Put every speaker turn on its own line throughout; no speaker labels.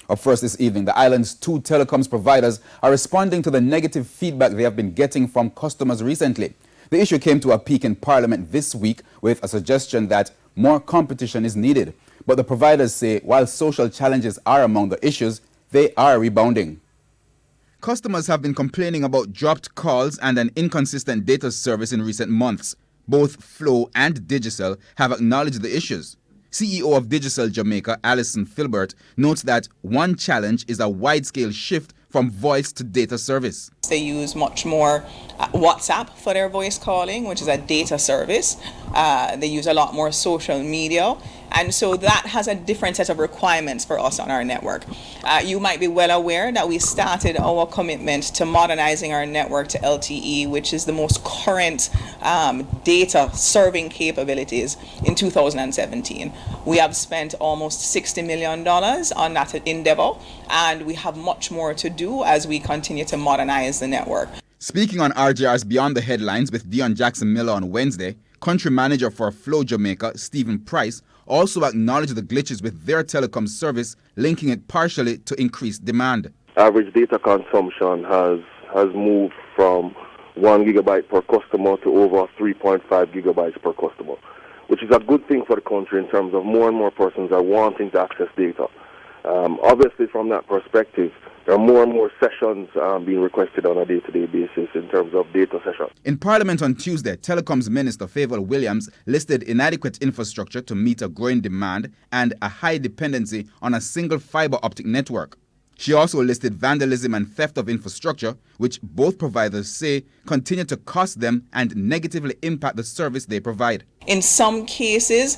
Up first this evening, the island's two telecoms providers are responding to the negative feedback they have been getting from customers recently. The issue came to a peak in Parliament this week with a suggestion that more competition is needed. But the providers say while social challenges are among the issues, they are rebounding. Customers have been complaining about dropped calls and an inconsistent data service in recent months. Both Flow and Digicel have acknowledged the issues. CEO of Digicel Jamaica, Alison Filbert, notes that one challenge is a wide-scale shift from voice to data service.
They use much more WhatsApp for their voice calling, which is a data service. They use a lot more social media. And so that has a different set of requirements for us on our network. You might be well aware that we started our commitment to modernizing our network to LTE, which is the most current data serving capabilities, in 2017. We have spent almost $60 million on that endeavor, and we have much more to do as we continue to modernize the network.
Speaking on RJR's Beyond the Headlines with Dion Jackson Miller on Wednesday, country manager for Flow Jamaica, Stephen Price, also acknowledged the glitches with their telecom service, linking it partially to increased demand.
Average data consumption has moved from 1 gigabyte per customer to over 3.5 gigabytes per customer, which is a good thing for the country in terms of more and more persons are wanting to access data. Obviously, from that perspective, there are more and more sessions being requested on a day-to-day basis in terms of data sessions.
In Parliament on Tuesday, Telecoms Minister Favour Williams listed inadequate infrastructure to meet a growing demand and a high dependency on a single fibre optic network. She also listed vandalism and theft of infrastructure, which both providers say continue to cost them and negatively impact the service they provide.
In some cases,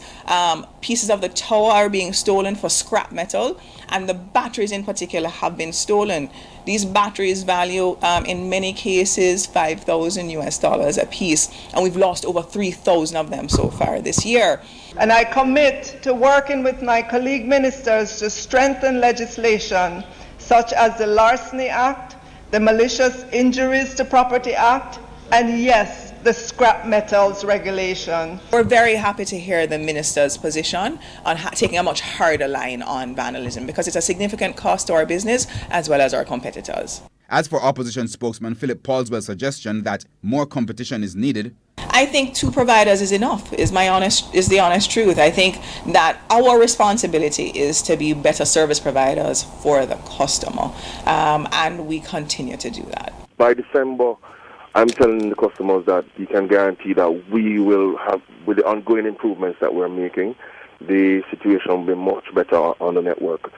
pieces of the tower are being stolen for scrap metal, and the batteries in particular have been stolen. These batteries value, in many cases, $5,000 a piece, and we've lost over 3,000 of them so far this year.
And I commit to working with my colleague ministers to strengthen legislation such as the Larceny Act, the Malicious Injuries to Property Act, and yes, the Scrap Metals Regulation.
We're very happy to hear the minister's position on taking a much harder line on vandalism, because it's a significant cost to our business as well as our competitors.
As for opposition spokesman Philip Paulswell's suggestion that more competition is needed,
I think two providers is enough, is the honest truth. I think that our responsibility is to be better service providers for the customer, and we continue to do that.
By December, I'm telling the customers that you can guarantee that we will have, with the ongoing improvements that we're making, the situation will be much better on the network.